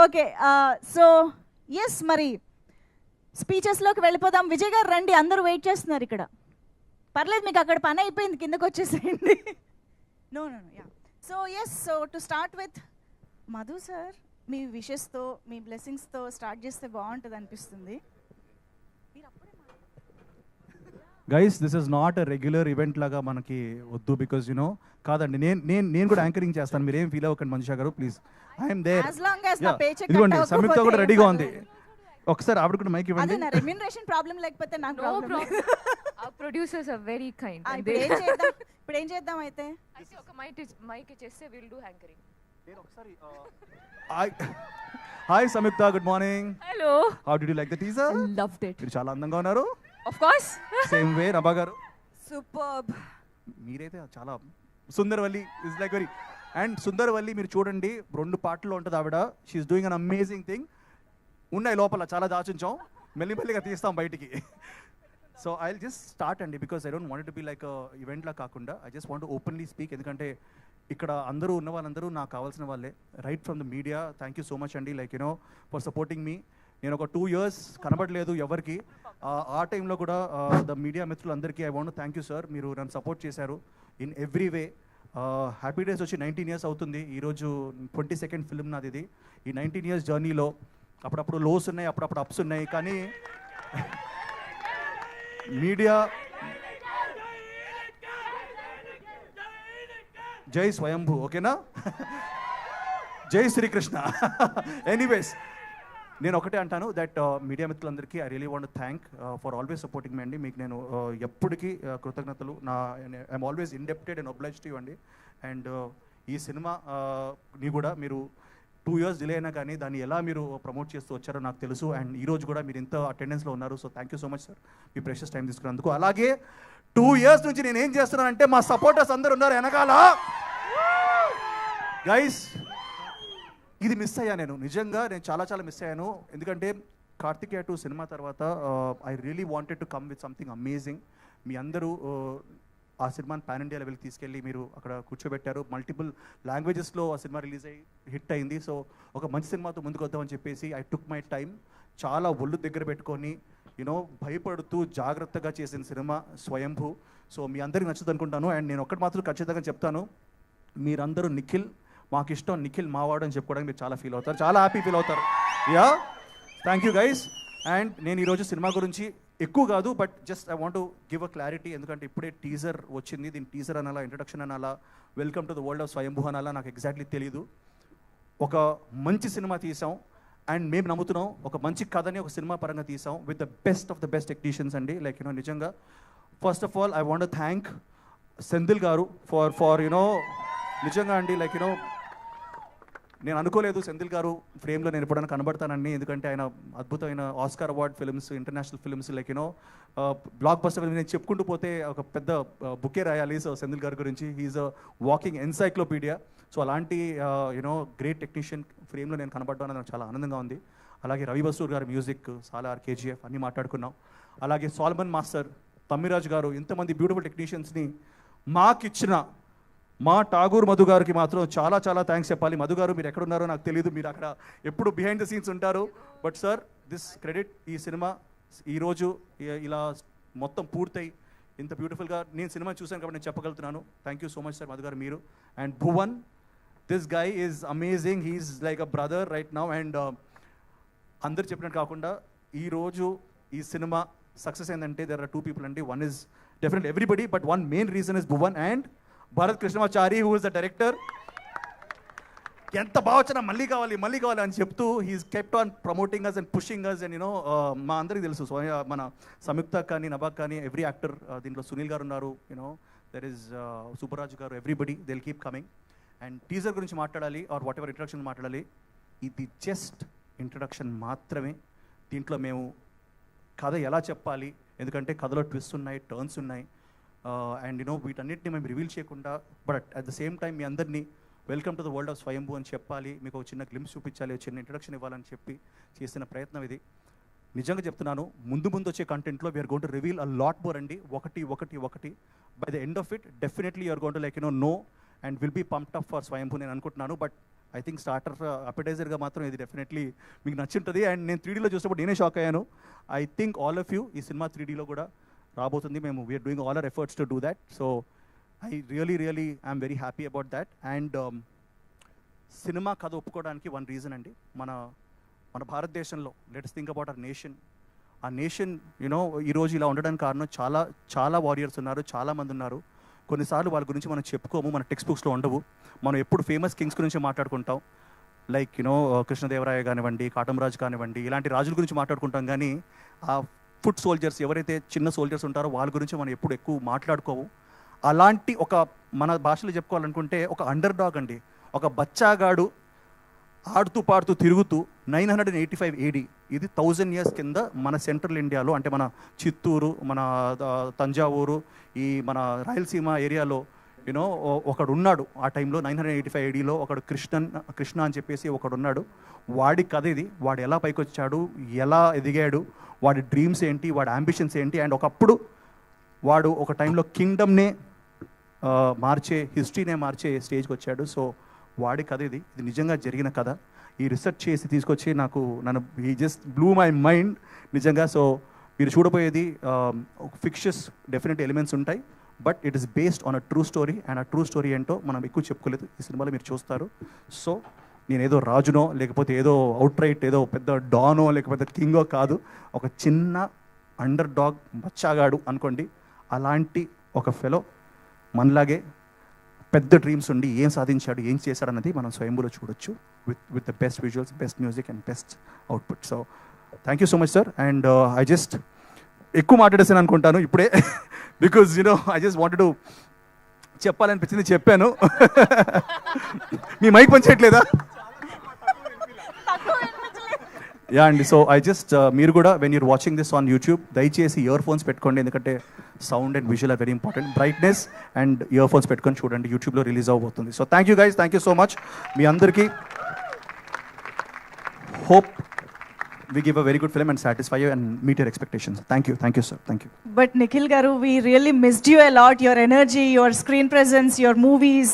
Okay so yes మరి స్పీచెస్లోకి వెళ్ళిపోదాం. విజయ్ గారు రండి, అందరూ వెయిట్ చేస్తున్నారు ఇక్కడ. పర్లేదు, మీకు అక్కడ పని అయిపోయింది, కిందకు వచ్చేసేయండి. No no no yeah. So yes, so to start with Madhu sir, మీ విషెస్తో మీ బ్లెస్సింగ్స్తో స్టార్ట్ చేస్తే బాగుంటుంది అనిపిస్తుంది. Guys, this is not a regular event లాగా మనకి వద్దు, బికాజ్ యునో కాదండి, నేను కూడా యాంకరింగ్ చేస్తాను, మీరేం ఫీల్ అవ్వకండి మనిషా గారు, ప్లీజ్. I'm there. ఇదిగోండి సంయుక్త కూడా రెడీగా ఉంది, ఒకసారి ఆవిడ కూడా మైక్ ఇవ్వండి. అదే రెమ్యూనరేషన్ ప్రాబ్లం లేకపోతే నాకు problem. Our producers are very kind. ఇప్పుడు ఏం చేద్దాం అయితే? ఒక మైక్ చేస్తే we'll do anchoring. నేను ఒకసారి hi Samyuktha, good morning. Hello. How did you like the teaser? Loved it. మీరు చాలా అందంగా ఉన్నారు. Of course. Same way Nabha గారు. సూపర్బ్. మీరైతే చాలా Sundaravalli is like very, and Sundaravalli మీరు చూడండి 2 పాటల్లో ఉంటుంది ఆవిడ. She's doing an amazing thing. ఉన్నాయి లోపల చాలా దాచుంచాం, మెల్లిమెల్లిగా తీస్తాం బయటికి. So I will just start అండి, because I don't want to be like ఈవెంట్లా కాకుండా I just want openly speak. ఎందుకంటే ఇక్కడ అందరూ ఉన్న వాళ్ళందరూ నాకు కావాల్సిన వాళ్ళే, right from the media. Thank you so much అండి, లైక్ యూనో ఫర్ సపోర్టింగ్ మీ. నేను ఒక 2 years కనబడలేదు ఎవరికి, ఆ టైంలో కూడా ద మీడియా మిత్రులందరికీ I want thank you sir. మీరు నన్ను సపోర్ట్ చేశారు in every way. Happy days వచ్చి 19 years అవుతుంది ఈరోజు. 22nd ఫిల్మ్ నాది ఇది. ఈ 19 years జర్నీలో అప్పుడప్పుడు లోస్ ఉన్నాయి, అప్పుడప్పుడు అప్స్ ఉన్నాయి, కానీ మీడియా జై స్వయంభూ, ఓకేనా? జై శ్రీకృష్ణ. ఎనీవేస్, నేను ఒకటే అంటాను దట్ మీడియా మిత్రులందరికీ I really want thank for always supporting మీ అండి. మీకు నేను ఎప్పటికీ కృతజ్ఞతలు. I'm always indebted and obliged to you అండి. అండ్ ఈ సినిమా ని కూడా మీరు 2 years డిలే అయినా కానీ దాన్ని ఎలా మీరు ప్రమోట్ చేస్తూ వచ్చారో నాకు తెలుసు. అండ్ ఈ రోజు కూడా మీరు ఇంత అటెండెన్స్లో ఉన్నారు. So thank you so much sir, me precious time తీసుకున్నందుకు. అలాగే 2 years నుంచి నేను ఏం చేస్తున్నానంటే మా సపోర్టర్స్ అందరు ఉన్నారు వెనకాల. గైస్, ఇది మిస్ అయ్యా నేను, నిజంగా నేను చాలా మిస్ అయ్యాను. ఎందుకంటే కార్తికేయ 2 సినిమా తర్వాత I really wanted to come with something amazing. మీ అందరూ ఆ సినిమాని పాన్ ఇండియా లెవెల్కి తీసుకెళ్ళి మీరు అక్కడ కూర్చోబెట్టారు. మల్టిపుల్ లాంగ్వేజెస్లో ఆ సినిమా రిలీజ్ అయ్యి హిట్ అయింది. సో ఒక మంచి సినిమాతో ముందుకు వద్దామని చెప్పేసి ఐ టుక్ మై టైం. చాలా ఒళ్ళు దగ్గర పెట్టుకొని యూనో భయపడుతూ జాగ్రత్తగా చేసిన సినిమా స్వయంభూ. సో మీ అందరికీ నచ్చుతుంది అనుకుంటాను. అండ్ నేను ఒక్కటి మాత్రం ఖచ్చితంగా చెప్తాను, మీరందరూ నిఖిల్ మాకు ఇష్టం, నిఖిల్ మావాడు అని చెప్పుకోవడానికి మీరు చాలా ఫీల్ అవుతారు, చాలా హ్యాపీ ఫీల్ అవుతారు. Yeah, thank you guys. And నేను ఈరోజు సినిమా గురించి ఎక్కువ కాదు, but just I want to give a clarity. ఎందుకంటే ఇప్పుడే టీజర్ వచ్చింది, దీని టీజర్ అనాలా, ఇంట్రడక్షన్ అనాలా, welcome to the world of స్వయంభూ అనాలా, నాకు ఎగ్జాక్ట్లీ తెలీదు. ఒక మంచి సినిమా తీసాం అండ్ మేము నమ్ముతున్నాం, ఒక మంచి కథని ఒక సినిమా పరంగా తీసాం with the best of the best technicians అండి. లైక్ యూనో నిజంగా first of all I want thank Senthil గారు ఫర్ యూనో నిజంగా అండి, లైక్ యూనో నేను అనుకోలేదు సెంధిల్ గారు ఫ్రేమ్లో నేను ఎప్పుడైనా కనబడతానండి. ఎందుకంటే ఆయన అద్భుతమైన Oscar award films, international films, like you know block buster film, నేను చెప్పుకుంటూ పోతే ఒక పెద్ద బుకే రాయాలి. సో సెంధిల్ గారి గురించి he's a walking encyclopedia. So అలాంటి యూనో గ్రేట్ టెక్నీషియన్ ఫ్రేమ్లో నేను కనబడడం అనేది నాకు చాలా ఆనందంగా ఉంది. అలాగే రవి బసూర్ గారి మ్యూజిక్, సాలార్, కేజీఎఫ్ అన్నీ మాట్లాడుకున్నాం. అలాగే సాల్మన్ మాస్టర్, తమ్మిరాజ్ గారు, ఇంతమంది బ్యూటిఫుల్ టెక్నీషియన్స్ని మాకిచ్చిన మా ఠాగూర్ మధు గారికి మాత్రం చాలా థ్యాంక్స్ చెప్పాలి. మధు గారు మీరు ఎక్కడున్నారో నాకు తెలియదు, మీరు అక్కడ ఎప్పుడు బిహైండ్ ద సీన్స్ ఉంటారు. బట్ సార్, దిస్ క్రెడిట్, ఈ సినిమా ఈరోజు ఇలా మొత్తం పూర్తయి ఇంత బ్యూటిఫుల్గా నేను సినిమా చూశాను కాబట్టి నేను చెప్పగలుగుతున్నాను. Thank you so much sir Madhu గారు, మీరు. And Bhuvan, this guy is amazing, he's like a brother right now. And అందరు చెప్పినట్టు కాకుండా ఈరోజు ఈ సినిమా సక్సెస్ ఏంటంటే దెర్ ఆర్ 2 people అండి. One is definitely everybody, but one main reason is Bhuvan and Bharath Krishnamachari, who is the director. ఎంత బాగా వచ్చినా మళ్ళీ కావాలి అని చెప్తూ he's kept on promoting us and pushing us. And you know మా అందరికీ తెలుసు, మన సంయుక్త కానీ నభాక్ కానీ ఎవ్రీ యాక్టర్, దీంట్లో సునీల్ గారు ఉన్నారు, యూనో దెర్ ఈస్ సుబ్బరాజు గారు, everybody they will keep coming. And teaser గురించి మాట్లాడాలి ఆర్ వాట్ ఎవర్ ఇంట్రడక్షన్ మాట్లాడాలి, ఇది జస్ట్ ఇంట్రడక్షన్ మాత్రమే. దీంట్లో మేము కథ ఎలా చెప్పాలి, ఎందుకంటే కథలో ట్విస్ట్ ఉన్నాయి, టర్న్స్ ఉన్నాయి, అండ్ యూనో వీటన్నిటిని మేము రివీల్ చేయకుండా, but at the same time మీ అందరినీ welcome to the world of Swayambhu అని చెప్పాలి, మీకు ఒక చిన్న గ్లిమ్స్ చూపించాలి, ఒక చిన్న ఇంట్రడక్షన్ ఇవ్వాలని చెప్పి చేసిన ప్రయత్నం ఇది. నిజంగా చెప్తున్నాను, ముందు వచ్చే కంటెంట్లో we're going to reveal a lot more అండి. ఒకటి by the end of it definitely you're going to like know and will be pumped up for Swayambhu నేను అనుకుంటున్నాను. బట్ ఐ థింక్ స్టార్టర్ అపెటైజర్గా మాత్రం ఇది డెఫినెట్లీ మీకు నచ్చుంటుంది. అండ్ నేను 3Dలో చూసినప్పుడు నేనే షాక్ అయ్యాను. I think all of you ఈ సినిమా 3Dలో కూడా రాబోతుంది. మేము we are doing all our efforts to do that. So I really I'm very happy about that. And cinema కథ ఒప్పుకోవడానికి వన్ రీజన్ అండి, మన భారతదేశంలో let's think about our nation. ఆ నేషన్ ఈరోజు ఇలా ఉండడానికి కారణం చాలా చాలా వారియర్స్ ఉన్నారు, చాలామంది ఉన్నారు. కొన్నిసార్లు వాళ్ళ గురించి మనం చెప్పుకోము, మన టెక్స్ట్ బుక్స్లో ఉండవు. మనం ఎప్పుడు ఫేమస్ కింగ్స్ గురించి మాట్లాడుకుంటాం, లైక్ కృష్ణదేవరాయ కానివ్వండి, కాటమరాజు కానివ్వండి, ఇలాంటి రాజుల గురించి మాట్లాడుకుంటాం. కానీ ఆ ఫుట్ సోల్జర్స్ ఎవరైతే చిన్న సోల్జర్స్ ఉంటారో వాళ్ళ గురించి మనం ఎప్పుడు ఎక్కువ మాట్లాడుకోవు. అలాంటి ఒక మన భాషలో చెప్పుకోవాలనుకుంటే ఒక అండర్ డాగ్ అండి, ఒక బచ్చాగాడు ఆడుతూ పాడుతూ తిరుగుతూ 985 AD, ఇది 1000 years కింద మన సెంట్రల్ ఇండియాలో, అంటే మన చిత్తూరు, మన తంజావూరు, ఈ మన రాయలసీమ ఏరియాలో ఒకడు ఉన్నాడు. ఆ టైంలో 985 ADలో ఒకడు కృష్ణ అని చెప్పేసి ఒకడు ఉన్నాడు. వాడి కథ ఇది. వాడు ఎలా పైకి వచ్చాడు, ఎలా ఎదిగాడు, వాడి డ్రీమ్స్ ఏంటి, వాడి అంబిషన్స్ ఏంటి. అండ్ ఒకప్పుడు వాడు ఒక టైంలో కింగ్డమ్నే మార్చే, హిస్టరీనే మార్చే స్టేజ్కి వచ్చాడు. సో వాడి కథ ఇది నిజంగా జరిగిన కథ. ఈ రీసెర్చ్ చేసి తీసుకొచ్చి నన్ను ఈ జస్ట్ బ్లూ మై మైండ్ నిజంగా. సో మీరు చూడబోయేది ఫిక్షస్ డెఫినెట్ ఎలిమెంట్స్ ఉంటాయి, but it is based on a true story. And ఆ ట్రూ స్టోరీ ఏంటో మనం ఎక్కువ చెప్పుకోలేదు, ఈ సినిమాలో మీరు చూస్తారు. సో నేను ఏదో రాజునో లేకపోతే ఏదో అవుట్ రైట్ ఏదో పెద్ద డానో లేకపోతే కింగో కాదు, ఒక చిన్న అండర్ డాగ్ బచ్చాగాడు అనుకోండి. అలాంటి ఒక ఫెలో మనలాగే పెద్ద డ్రీమ్స్ ఉండి ఏం సాధించాడు, ఏం చేశాడు అన్నది మనం స్వయంభూలో చూడొచ్చు with the best visuals, best music and best output. So thank you so much sir. And I just ఎక్కువ మాట్లాడేసాను అనుకుంటాను ఇప్పుడే, because I just wanted to చెప్పాలనిపించింది, చెప్పాను. మీ మైక్ పనిచేయట్లేదా? యా అండి. సో ఐ జస్ట్ మీరు కూడా when you're watching this on YouTube దయచేసి ఇయర్ ఫోన్స్ పెట్టుకోండి, ఎందుకంటే sound and visual are very important. Brightness and earphones పెట్టుకొని చూడండి, యూట్యూబ్లో రిలీజ్ అవబోతుంది. So thank you guys, thank you so much. మీ అందరికీ hope we give a very good film and satisfy you and meet your expectations. Thank you sir, thank you. But Nikhil garu, we really missed you a lot, your energy, your screen presence, your movies.